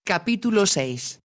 Capítulo 6.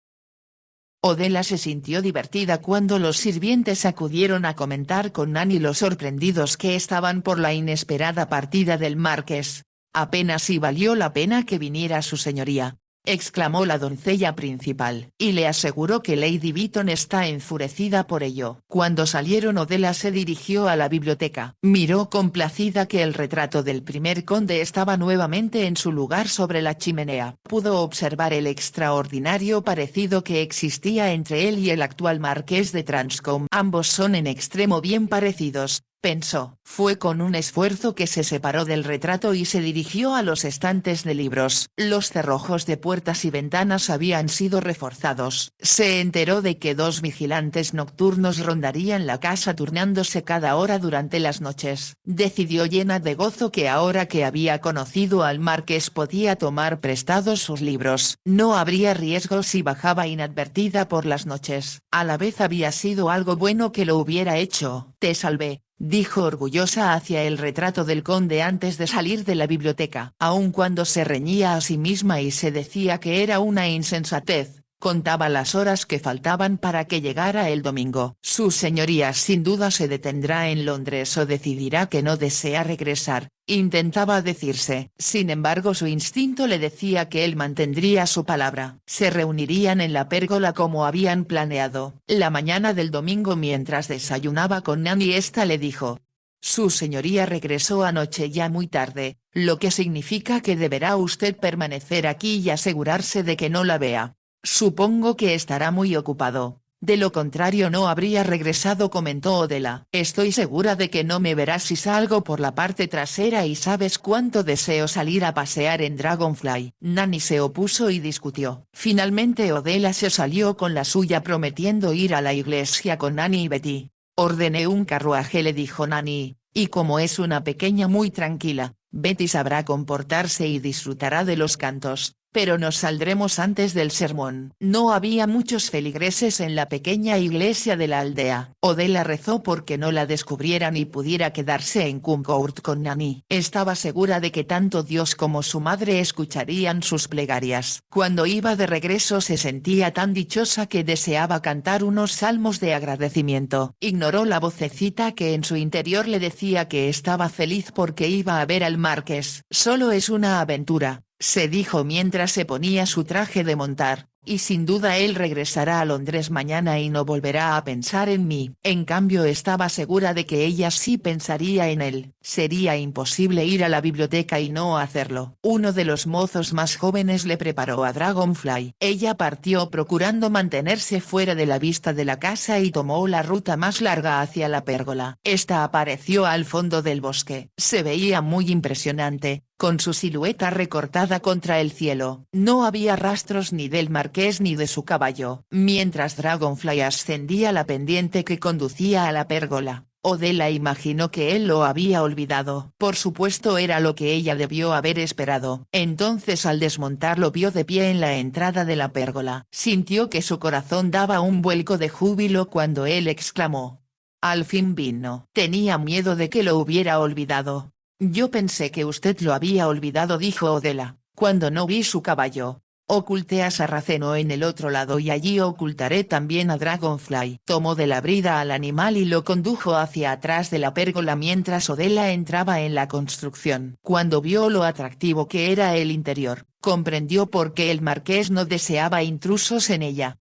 Odela se sintió divertida cuando los sirvientes acudieron a comentar con Nanny lo sorprendidos que estaban por la inesperada partida del marqués. «Apenas si valió la pena que viniera su señoría», exclamó la doncella principal, y le aseguró que Lady Beaton está enfurecida por ello. Cuando salieron, Odela se dirigió a la biblioteca. Miró complacida que el retrato del primer conde estaba nuevamente en su lugar sobre la chimenea. Pudo observar el extraordinario parecido que existía entre él y el actual marqués de Transcombe. Ambos son en extremo bien parecidos, pensó. Fue con un esfuerzo que se separó del retrato y se dirigió a los estantes de libros. Los cerrojos de puertas y ventanas habían sido reforzados. Se enteró de que 2 vigilantes nocturnos rondarían la casa turnándose cada hora durante las noches. Decidió llena de gozo que ahora que había conocido al marqués podía tomar prestados sus libros. No habría riesgo si bajaba inadvertida por las noches. A la vez había sido algo bueno que lo hubiera hecho. «Te salvé», dijo orgullosa hacia el retrato del conde antes de salir de la biblioteca. Aun cuando se reñía a sí misma y se decía que era una insensatez, contaba las horas que faltaban para que llegara el domingo. Su señoría sin duda se detendrá en Londres o decidirá que no desea regresar, intentaba decirse. Sin embargo, su instinto le decía que él mantendría su palabra. Se reunirían en la pérgola como habían planeado. La mañana del domingo, mientras desayunaba con Nanny, esta le dijo: «Su señoría regresó anoche ya muy tarde, lo que significa que deberá usted permanecer aquí y asegurarse de que no la vea. Supongo que estará muy ocupado, de lo contrario no habría regresado», comentó Odela. «Estoy segura de que no me verás si salgo por la parte trasera y sabes cuánto deseo salir a pasear en Dragonfly». Nanny se opuso y discutió. Finalmente Odela se salió con la suya prometiendo ir a la iglesia con Nanny y Betty. «Ordené un carruaje», le dijo Nanny, «y como es una pequeña muy tranquila, Betty sabrá comportarse y disfrutará de los cantos, pero nos saldremos antes del sermón». No había muchos feligreses en la pequeña iglesia de la aldea. Odela rezó porque no la descubrieran y pudiera quedarse en Combe Court con Nanny. Estaba segura de que tanto Dios como su madre escucharían sus plegarias. Cuando iba de regreso se sentía tan dichosa que deseaba cantar unos salmos de agradecimiento. Ignoró la vocecita que en su interior le decía que estaba feliz porque iba a ver al marqués. «Solo es una aventura», se dijo mientras se ponía su traje de montar, «y sin duda él regresará a Londres mañana y no volverá a pensar en mí». En cambio estaba segura de que ella sí pensaría en él. Sería imposible ir a la biblioteca y no hacerlo. Uno de los mozos más jóvenes le preparó a Dragonfly. Ella partió procurando mantenerse fuera de la vista de la casa y tomó la ruta más larga hacia la pérgola. Esta apareció al fondo del bosque. Se veía muy impresionante, con su silueta recortada contra el cielo. No había rastros ni del marqués ni de su caballo. Mientras Dragonfly ascendía la pendiente que conducía a la pérgola, Odela imaginó que él lo había olvidado. Por supuesto era lo que ella debió haber esperado. Entonces al desmontarlo vio de pie en la entrada de la pérgola. Sintió que su corazón daba un vuelco de júbilo cuando él exclamó: «Al fin vino». Tenía miedo de que lo hubiera olvidado. «Yo pensé que usted lo había olvidado», dijo Odela, «cuando no vi su caballo. Oculté a Sarraceno en el otro lado y allí ocultaré también a Dragonfly». Tomó de la brida al animal y lo condujo hacia atrás de la pérgola mientras Odela entraba en la construcción. Cuando vio lo atractivo que era el interior, comprendió por qué el marqués no deseaba intrusos en ella.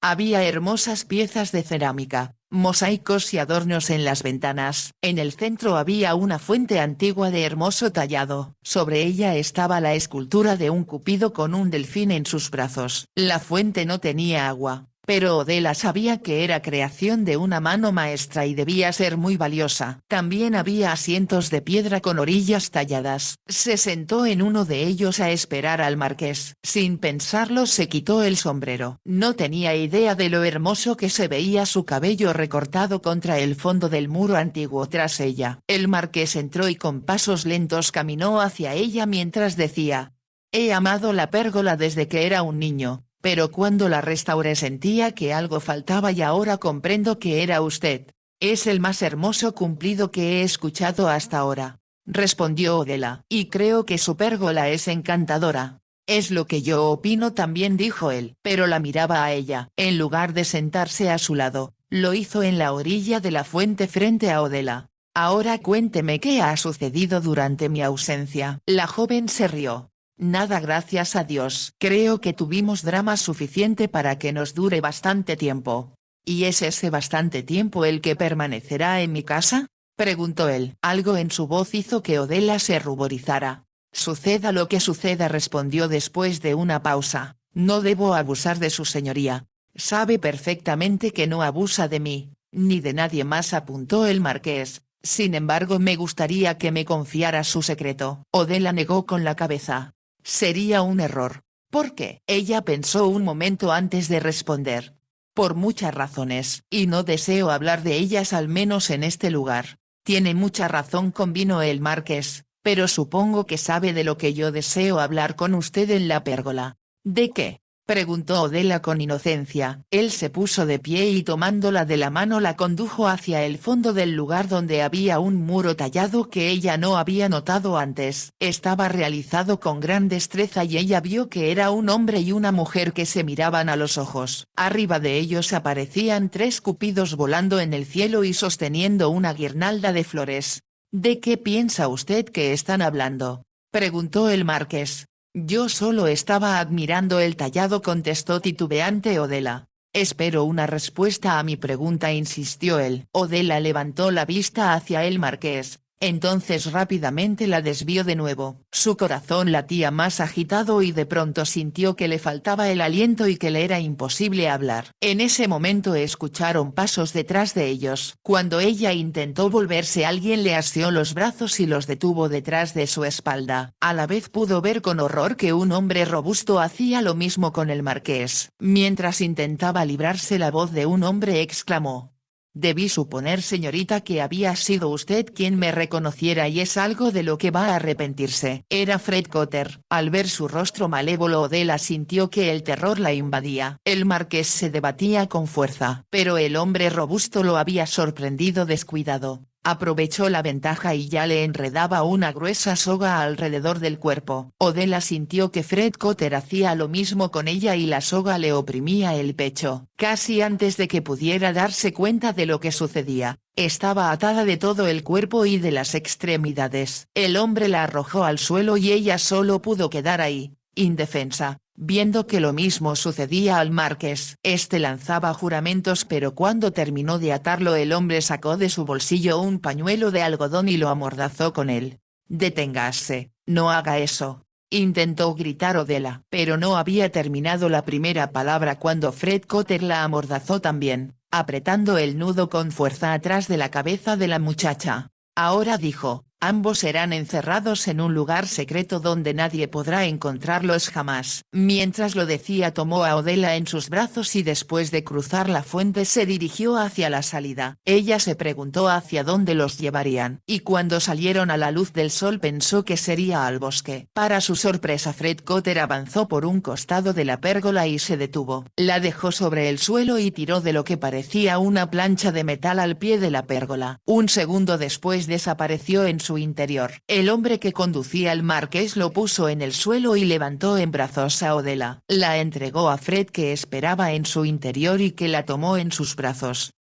Había hermosas piezas de cerámica, mosaicos y adornos en las ventanas. En el centro había una fuente antigua de hermoso tallado. Sobre ella estaba la escultura de un cupido con un delfín en sus brazos. La fuente no tenía agua, pero Odela sabía que era creación de una mano maestra y debía ser muy valiosa. También había asientos de piedra con orillas talladas. Se sentó en uno de ellos a esperar al marqués. Sin pensarlo se quitó el sombrero. No tenía idea de lo hermoso que se veía su cabello recortado contra el fondo del muro antiguo tras ella. El marqués entró y con pasos lentos caminó hacia ella mientras decía: «He amado la pérgola desde que era un niño, pero cuando la restauré sentía que algo faltaba y ahora comprendo que era usted. Es el más hermoso cumplido que he escuchado hasta ahora», respondió Odela. «Y creo que su pérgola es encantadora». Es lo que yo opino también, dijo él, pero la miraba a ella. En lugar de sentarse a su lado, lo hizo en la orilla de la fuente frente a Odela. Ahora cuénteme qué ha sucedido durante mi ausencia. La joven se rió. Nada, gracias a Dios. Creo que tuvimos drama suficiente para que nos dure bastante tiempo. ¿Y es ese bastante tiempo el que permanecerá en mi casa?, preguntó él. Algo en su voz hizo que Odela se ruborizara. Suceda lo que suceda, respondió después de una pausa, no debo abusar de su señoría. Sabe perfectamente que no abusa de mí, ni de nadie más, apuntó el marqués. Sin embargo, me gustaría que me confiara su secreto. Odela negó con la cabeza. Sería un error. ¿Por qué? Ella pensó un momento antes de responder. Por muchas razones, y no deseo hablar de ellas, al menos en este lugar. Tiene mucha razón, convino el marqués, pero supongo que sabe de lo que yo deseo hablar con usted en la pérgola. ¿De qué?, preguntó Odela con inocencia. Él se puso de pie y tomándola de la mano la condujo hacia el fondo del lugar, donde había un muro tallado que ella no había notado antes. Estaba realizado con gran destreza y ella vio que era un hombre y una mujer que se miraban a los ojos. Arriba de ellos aparecían 3 cupidos volando en el cielo y sosteniendo una guirnalda de flores. ¿De qué piensa usted que están hablando?, preguntó el marqués. Yo solo estaba admirando el tallado, contestó titubeante Odela. Espero una respuesta a mi pregunta, insistió él. Odela levantó la vista hacia el marqués, entonces rápidamente la desvió de nuevo. Su corazón latía más agitado y de pronto sintió que le faltaba el aliento y que le era imposible hablar. En ese momento escucharon pasos detrás de ellos. Cuando ella intentó volverse, alguien le asió los brazos y los detuvo detrás de su espalda. A la vez pudo ver con horror que un hombre robusto hacía lo mismo con el marqués. Mientras intentaba librarse, la voz de un hombre exclamó: Debí suponer, señorita, que había sido usted quien me reconociera, y es algo de lo que va a arrepentirse. Era Fred Cotter. Al ver su rostro malévolo, Odela sintió que el terror la invadía. El marqués se debatía con fuerza, pero el hombre robusto lo había sorprendido descuidado. Aprovechó la ventaja y ya le enredaba una gruesa soga alrededor del cuerpo. Odela sintió que Fred Cotter hacía lo mismo con ella y la soga le oprimía el pecho. Casi antes de que pudiera darse cuenta de lo que sucedía, estaba atada de todo el cuerpo y de las extremidades. El hombre la arrojó al suelo y ella solo pudo quedar ahí, indefensa, viendo que lo mismo sucedía al marqués. Este lanzaba juramentos, pero cuando terminó de atarlo, el hombre sacó de su bolsillo un pañuelo de algodón y lo amordazó con él. «Deténgase, no haga eso», intentó gritar Odela, pero no había terminado la primera palabra cuando Fred Cotter la amordazó también, apretando el nudo con fuerza atrás de la cabeza de la muchacha. «Ahora», dijo, «ambos serán encerrados en un lugar secreto donde nadie podrá encontrarlos jamás». Mientras lo decía, tomó a Odela en sus brazos y después de cruzar la fuente se dirigió hacia la salida. Ella se preguntó hacia dónde los llevarían, y cuando salieron a la luz del sol pensó que sería al bosque. Para su sorpresa, Fred Cotter avanzó por un costado de la pérgola y se detuvo. La dejó sobre el suelo y tiró de lo que parecía una plancha de metal al pie de la pérgola. Un segundo después desapareció en su interior. El hombre que conducía el marqués lo puso en el suelo y levantó en brazos a Odela. La entregó a Fred, que esperaba en su interior y que la tomó en sus brazos.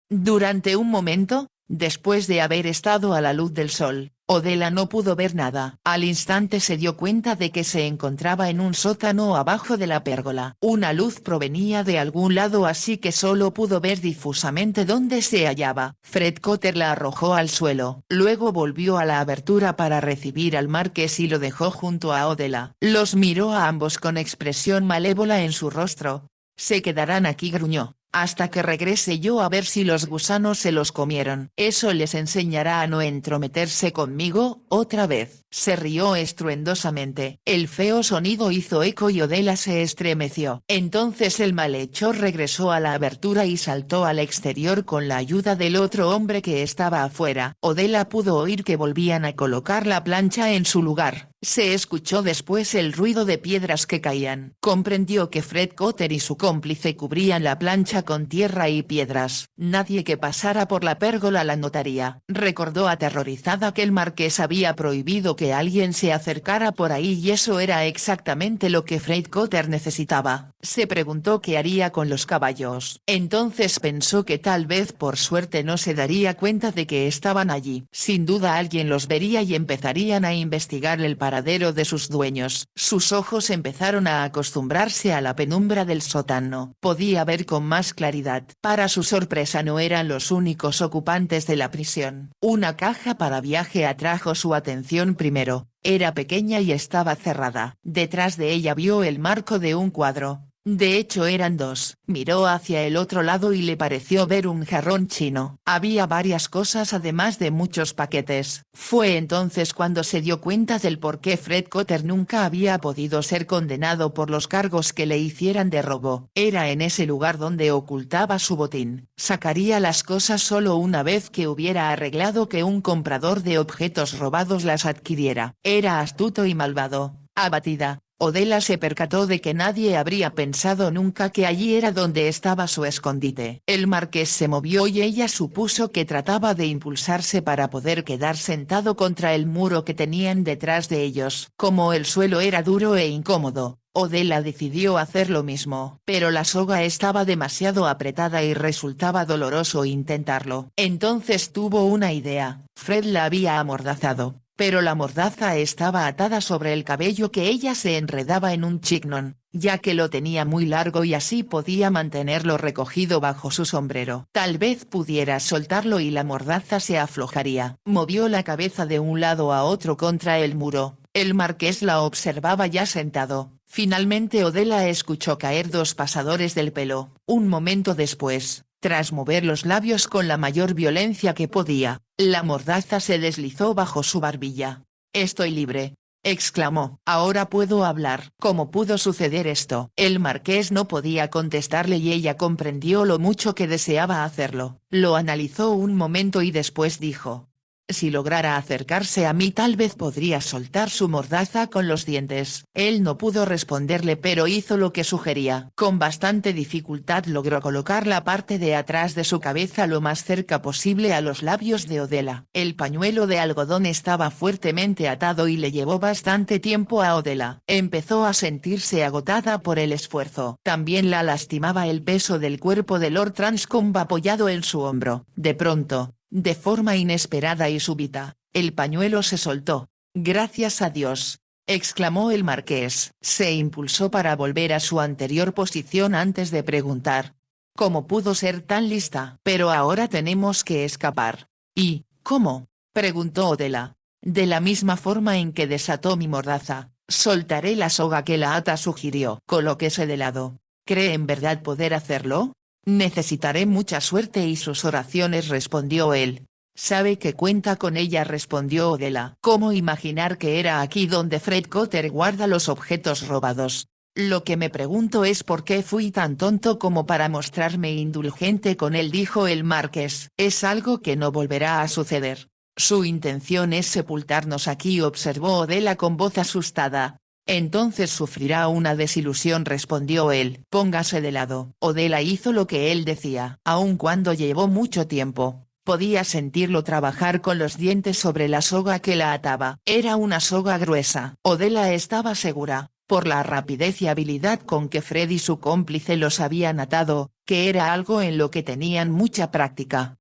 Durante un momento, después de haber estado a la luz del sol, Odela no pudo ver nada. Al instante se dio cuenta de que se encontraba en un sótano abajo de la pérgola. Una luz provenía de algún lado, así que solo pudo ver difusamente dónde se hallaba. Fred Cotter la arrojó al suelo. Luego volvió a la abertura para recibir al marqués y lo dejó junto a Odela. Los miró a ambos con expresión malévola en su rostro. «Se quedarán aquí», gruñó, «hasta que regrese yo a ver si los gusanos se los comieron. Eso les enseñará a no entrometerse conmigo otra vez». Se rió estruendosamente. El feo sonido hizo eco y Odela se estremeció. Entonces el malhechor regresó a la abertura y saltó al exterior con la ayuda del otro hombre que estaba afuera. Odela pudo oír que volvían a colocar la plancha en su lugar. Se escuchó después el ruido de piedras que caían. Comprendió que Fred Cotter y su cómplice cubrían la plancha con tierra y piedras. Nadie que pasara por la pérgola la notaría. Recordó aterrorizada que el marqués había prohibido que alguien se acercara por ahí y eso era exactamente lo que Fred Cotter necesitaba. Se preguntó qué haría con los caballos. Entonces pensó que tal vez por suerte no se daría cuenta de que estaban allí. Sin duda alguien los vería y empezarían a investigar el paradero de sus dueños. Sus ojos empezaron a acostumbrarse a la penumbra del sótano. Podía ver con más claridad. Para su sorpresa no eran los únicos ocupantes de la prisión. Una caja para viaje atrajo su atención primero. Era pequeña y estaba cerrada. Detrás de ella vio el marco de un cuadro. De hecho eran dos. Miró hacia el otro lado y le pareció ver un jarrón chino. Había varias cosas además de muchos paquetes. Fue entonces cuando se dio cuenta del por qué Fred Cotter nunca había podido ser condenado por los cargos que le hicieran de robo. Era en ese lugar donde ocultaba su botín. Sacaría las cosas solo una vez que hubiera arreglado que un comprador de objetos robados las adquiriera. Era astuto y malvado. Abatida, Odella se percató de que nadie habría pensado nunca que allí era donde estaba su escondite. El marqués se movió y ella supuso que trataba de impulsarse para poder quedar sentado contra el muro que tenían detrás de ellos. Como el suelo era duro e incómodo, Odella decidió hacer lo mismo. Pero la soga estaba demasiado apretada y resultaba doloroso intentarlo. Entonces tuvo una idea. Fred la había amordazado. Pero la mordaza estaba atada sobre el cabello que ella se enredaba en un chignon, ya que lo tenía muy largo y así podía mantenerlo recogido bajo su sombrero. Tal vez pudiera soltarlo y la mordaza se aflojaría. Movió la cabeza de un lado a otro contra el muro. El marqués la observaba ya sentado. Finalmente Odella escuchó caer dos pasadores del pelo. Un momento después, tras mover los labios con la mayor violencia que podía, la mordaza se deslizó bajo su barbilla. «Estoy libre», exclamó. «Ahora puedo hablar». ¿Cómo pudo suceder esto? El marqués no podía contestarle y ella comprendió lo mucho que deseaba hacerlo. Lo analizó un momento y después dijo: «Si lograra acercarse a mí tal vez podría soltar su mordaza con los dientes». Él no pudo responderle pero hizo lo que sugería. Con bastante dificultad logró colocar la parte de atrás de su cabeza lo más cerca posible a los labios de Odella. El pañuelo de algodón estaba fuertemente atado y le llevó bastante tiempo a Odella. Empezó a sentirse agotada por el esfuerzo. También la lastimaba el peso del cuerpo de Lord Transcombe apoyado en su hombro. De pronto, de forma inesperada y súbita, el pañuelo se soltó. «Gracias a Dios», exclamó el marqués. Se impulsó para volver a su anterior posición antes de preguntar: «¿Cómo pudo ser tan lista?» «Pero ahora tenemos que escapar». «¿Y, cómo?», preguntó Odella. «De la misma forma en que desató mi mordaza, soltaré la soga que la ata», sugirió. «Colóquese de lado». «¿Cree en verdad poder hacerlo?» «Necesitaré mucha suerte y sus oraciones», respondió él. «Sabe que cuenta con ella», respondió Odella. «¿Cómo imaginar que era aquí donde Fred Cotter guarda los objetos robados? Lo que me pregunto es por qué fui tan tonto como para mostrarme indulgente con él», dijo el marqués. «Es algo que no volverá a suceder. Su intención es sepultarnos aquí», observó Odella con voz asustada. «Entonces sufrirá una desilusión», respondió él. «Póngase de lado». Odella hizo lo que él decía. Aun cuando llevó mucho tiempo, podía sentirlo trabajar con los dientes sobre la soga que la ataba. Era una soga gruesa. Odella estaba segura, por la rapidez y habilidad con que Fred y su cómplice los habían atado, que era algo en lo que tenían mucha práctica.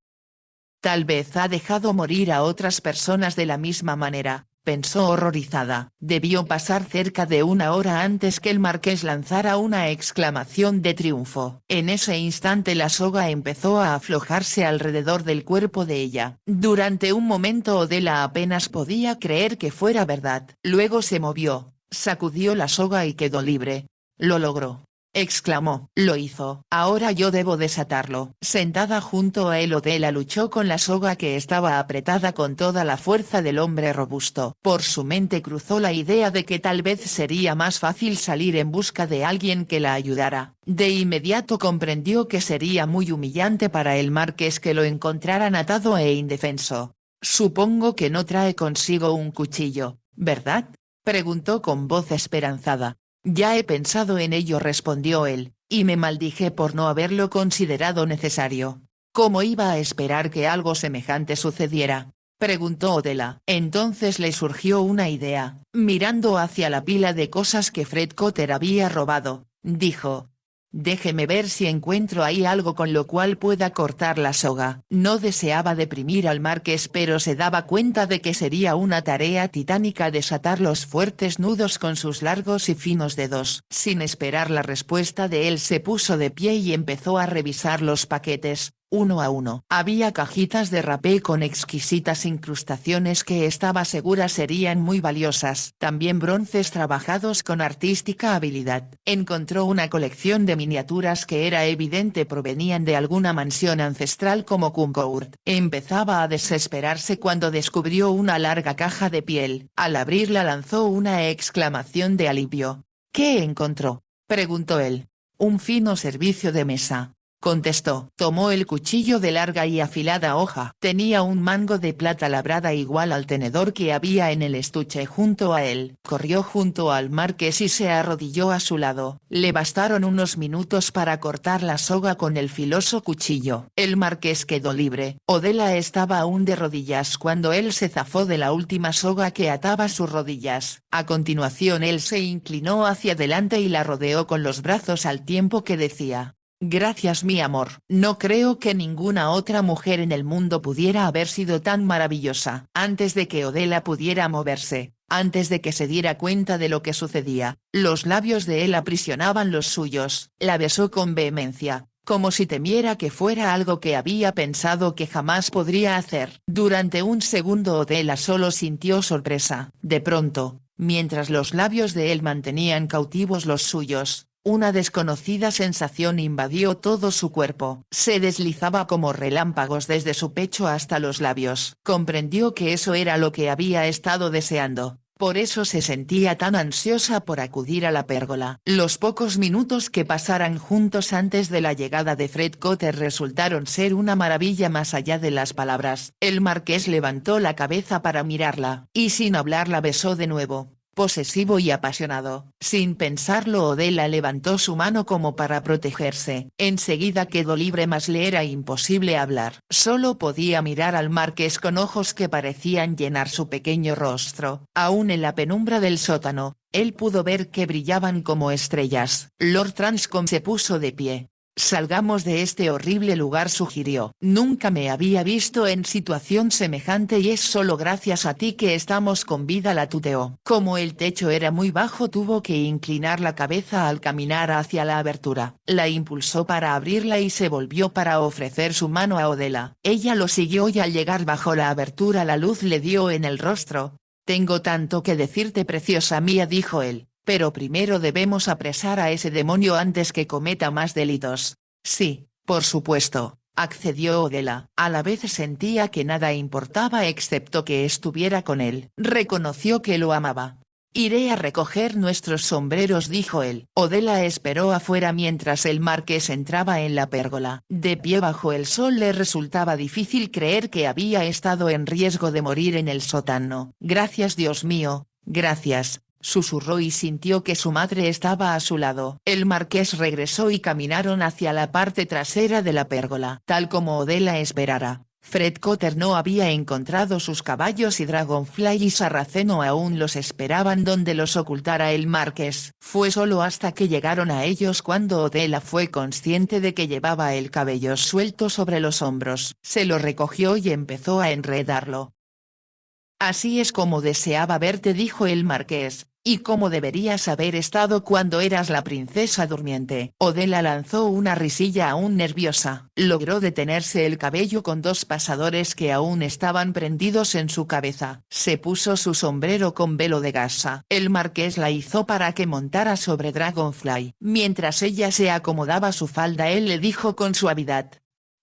«Tal vez ha dejado morir a otras personas de la misma manera», pensó horrorizada. Debió pasar cerca de una hora antes que el marqués lanzara una exclamación de triunfo. En ese instante la soga empezó a aflojarse alrededor del cuerpo de ella. Durante un momento Odella apenas podía creer que fuera verdad. Luego se movió, sacudió la soga y quedó libre. «Lo logró», exclamó. «Lo hizo. Ahora yo debo desatarlo». Sentada junto a él, Odella luchó con la soga que estaba apretada con toda la fuerza del hombre robusto. Por su mente cruzó la idea de que tal vez sería más fácil salir en busca de alguien que la ayudara. De inmediato comprendió que sería muy humillante para el marqués que lo encontraran atado e indefenso. «Supongo que no trae consigo un cuchillo, ¿verdad?», preguntó con voz esperanzada. Ya he pensado en ello, respondió él, y me maldije por no haberlo considerado necesario. ¿Cómo iba a esperar que algo semejante sucediera?, preguntó Odela. Entonces le surgió una idea. Mirando hacia la pila de cosas que Fred Cotter había robado, dijo: «Déjeme ver si encuentro ahí algo con lo cual pueda cortar la soga». No deseaba deprimir al marqués, pero se daba cuenta de que sería una tarea titánica desatar los fuertes nudos con sus largos y finos dedos. Sin esperar la respuesta de él, se puso de pie y empezó a revisar los paquetes, uno a uno. Había cajitas de rapé con exquisitas incrustaciones que estaba segura serían muy valiosas. También bronces trabajados con artística habilidad. Encontró una colección de miniaturas que era evidente provenían de alguna mansión ancestral como Kunkourt. Empezaba a desesperarse cuando descubrió una larga caja de piel. Al abrirla lanzó una exclamación de alivio. «¿Qué encontró?», preguntó él. «Un fino servicio de mesa», contestó. Tomó el cuchillo de larga y afilada hoja. Tenía un mango de plata labrada igual al tenedor que había en el estuche junto a él. Corrió junto al marqués y se arrodilló a su lado. Le bastaron unos minutos para cortar la soga con el filoso cuchillo. El marqués quedó libre. Odela estaba aún de rodillas cuando él se zafó de la última soga que ataba sus rodillas. A continuación él se inclinó hacia adelante y la rodeó con los brazos al tiempo que decía: «Gracias, mi amor. No creo que ninguna otra mujer en el mundo pudiera haber sido tan maravillosa». Antes de que Odela pudiera moverse, antes de que se diera cuenta de lo que sucedía, los labios de él aprisionaban los suyos. La besó con vehemencia, como si temiera que fuera algo que había pensado que jamás podría hacer. Durante un segundo Odela solo sintió sorpresa. De pronto, mientras los labios de él mantenían cautivos los suyos, una desconocida sensación invadió todo su cuerpo. Se deslizaba como relámpagos desde su pecho hasta los labios. Comprendió que eso era lo que había estado deseando. Por eso se sentía tan ansiosa por acudir a la pérgola. Los pocos minutos que pasaran juntos antes de la llegada de Fred Cotter resultaron ser una maravilla más allá de las palabras. El marqués levantó la cabeza para mirarla, y sin hablar la besó de nuevo, posesivo y apasionado. Sin pensarlo, Odela levantó su mano como para protegerse. Enseguida quedó libre, mas le era imposible hablar. Solo podía mirar al marqués con ojos que parecían llenar su pequeño rostro. Aún en la penumbra del sótano, él pudo ver que brillaban como estrellas. Lord Transcombe se puso de pie. «Salgamos de este horrible lugar», sugirió. «Nunca me había visto en situación semejante y es solo gracias a ti que estamos con vida», la tuteó. Como el techo era muy bajo, tuvo que inclinar la cabeza al caminar hacia la abertura. La impulsó para abrirla y se volvió para ofrecer su mano a Odela. Ella lo siguió y al llegar bajo la abertura la luz le dio en el rostro. «Tengo tanto que decirte, preciosa mía», dijo él. «Pero primero debemos apresar a ese demonio antes que cometa más delitos». «Sí, por supuesto», accedió Odela. A la vez sentía que nada importaba excepto que estuviera con él. Reconoció que lo amaba. «Iré a recoger nuestros sombreros», dijo él. Odela esperó afuera mientras el marqués entraba en la pérgola. De pie bajo el sol le resultaba difícil creer que había estado en riesgo de morir en el sótano. «Gracias, Dios mío, gracias», susurró y sintió que su madre estaba a su lado. El marqués regresó y caminaron hacia la parte trasera de la pérgola. Tal como Odela esperara, Fred Cotter no había encontrado sus caballos y Dragonfly y Sarraceno aún los esperaban donde los ocultara el marqués. Fue solo hasta que llegaron a ellos cuando Odela fue consciente de que llevaba el cabello suelto sobre los hombros. Se lo recogió y empezó a enredarlo. «Así es como deseaba verte», dijo el marqués, «y como deberías haber estado cuando eras la princesa durmiente». Odela lanzó una risilla aún nerviosa. Logró detenerse el cabello con dos pasadores que aún estaban prendidos en su cabeza. Se puso su sombrero con velo de gasa. El marqués la hizo para que montara sobre Dragonfly. Mientras ella se acomodaba su falda, él le dijo con suavidad: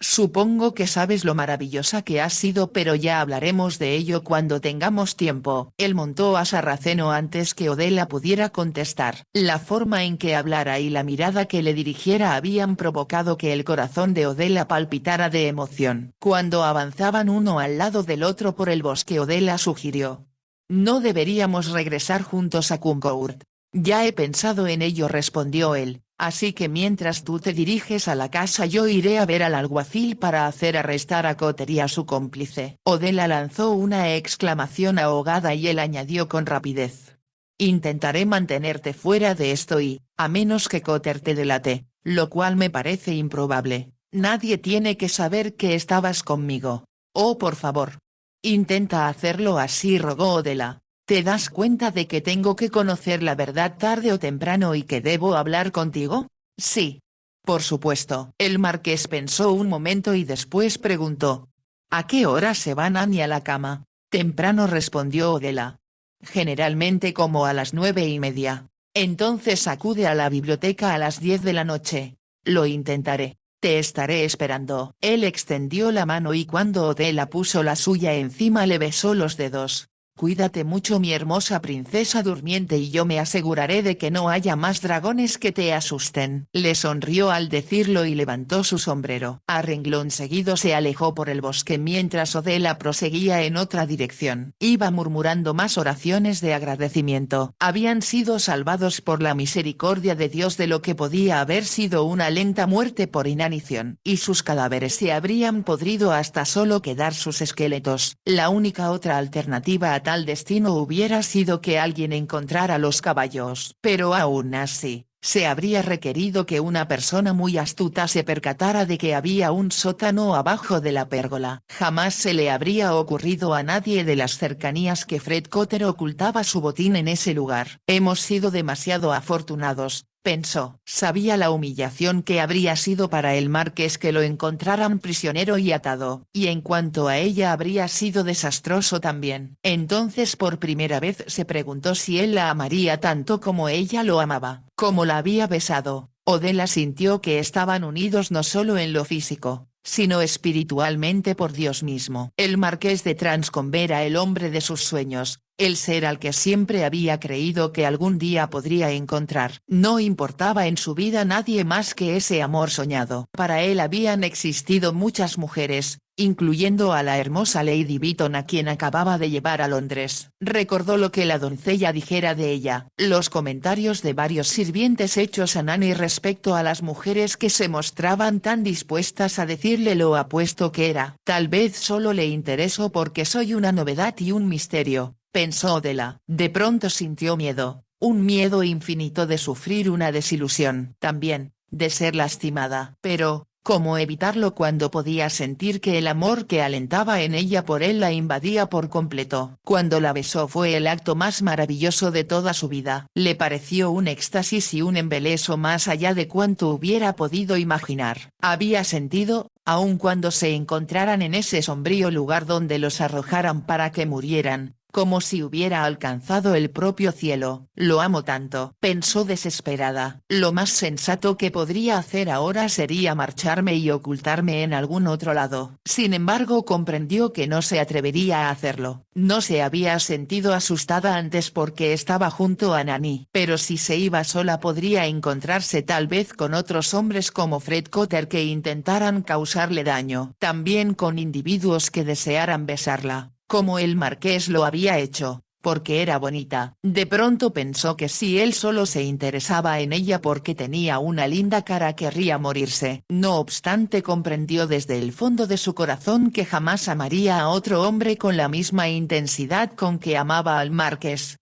«Supongo que sabes lo maravillosa que has sido, pero ya hablaremos de ello cuando tengamos tiempo». Él montó a Sarraceno antes que Odela pudiera contestar. La forma en que hablara y la mirada que le dirigiera habían provocado que el corazón de Odela palpitara de emoción. Cuando avanzaban uno al lado del otro por el bosque, Odela sugirió: No deberíamos regresar juntos a Kunkourt. Ya he pensado en ello, respondió él, así que mientras tú te diriges a la casa yo iré a ver al alguacil para hacer arrestar a Cotter y a su cómplice. Odela lanzó una exclamación ahogada y él añadió con rapidez. Intentaré mantenerte fuera de esto y, a menos que Cotter te delate, lo cual me parece improbable, nadie tiene que saber que estabas conmigo. Oh, por favor. Intenta hacerlo así, rogó Odela. ¿Te das cuenta de que tengo que conocer la verdad tarde o temprano y que debo hablar contigo? Sí. Por supuesto. El marqués pensó un momento y después preguntó. ¿A qué hora se van Annie a la cama? Temprano, respondió Odela. Generalmente como a las 9:30. Entonces acude a la biblioteca a las 10 de la noche. Lo intentaré. Te estaré esperando. Él extendió la mano y cuando Odela puso la suya encima le besó los dedos. Cuídate mucho, mi hermosa princesa durmiente, y yo me aseguraré de que no haya más dragones que te asusten. Le sonrió al decirlo y levantó su sombrero. A renglón seguido se alejó por el bosque mientras Odela proseguía en otra dirección. Iba murmurando más oraciones de agradecimiento. Habían sido salvados por la misericordia de Dios de lo que podía haber sido una lenta muerte por inanición. Y sus cadáveres se habrían podrido hasta solo quedar sus esqueletos. La única otra alternativa a tal destino hubiera sido que alguien encontrara los caballos. Pero aún así, se habría requerido que una persona muy astuta se percatara de que había un sótano abajo de la pérgola. Jamás se le habría ocurrido a nadie de las cercanías que Fred Cotter ocultaba su botín en ese lugar. Hemos sido demasiado afortunados, pensó. Sabía la humillación que habría sido para el marqués que lo encontraran prisionero y atado, y en cuanto a ella habría sido desastroso también. Entonces por primera vez se preguntó si él la amaría tanto como ella lo amaba, como la había besado. Odela sintió que estaban unidos no solo en lo físico, sino espiritualmente por Dios mismo. El marqués de Transcombe era el hombre de sus sueños, el ser al que siempre había creído que algún día podría encontrar. No importaba en su vida nadie más que ese amor soñado. Para él habían existido muchas mujeres, incluyendo a la hermosa Lady Beaton a quien acababa de llevar a Londres. Recordó lo que la doncella dijera de ella, los comentarios de varios sirvientes hechos a Nanny respecto a las mujeres que se mostraban tan dispuestas a decirle lo apuesto que era. Tal vez solo le interesó porque soy una novedad y un misterio, pensó Odela. De pronto sintió miedo, un miedo infinito de sufrir una desilusión. También, de ser lastimada. Pero, ¿cómo evitarlo cuando podía sentir que el amor que alentaba en ella por él la invadía por completo? Cuando la besó fue el acto más maravilloso de toda su vida. Le pareció un éxtasis y un embeleso más allá de cuanto hubiera podido imaginar. Había sentido, aun cuando se encontraran en ese sombrío lugar donde los arrojaran para que murieran, como si hubiera alcanzado el propio cielo. Lo amo tanto, pensó desesperada. Lo más sensato que podría hacer ahora sería marcharme y ocultarme en algún otro lado. Sin embargo comprendió que no se atrevería a hacerlo. No se había sentido asustada antes porque estaba junto a Nanny. Pero si se iba sola podría encontrarse tal vez con otros hombres como Fred Cotter que intentaran causarle daño. También con individuos que desearan besarla, como el marqués lo había hecho, porque era bonita. De pronto pensó que si él solo se interesaba en ella porque tenía una linda cara querría morirse. No obstante comprendió desde el fondo de su corazón que jamás amaría a otro hombre con la misma intensidad con que amaba al marqués.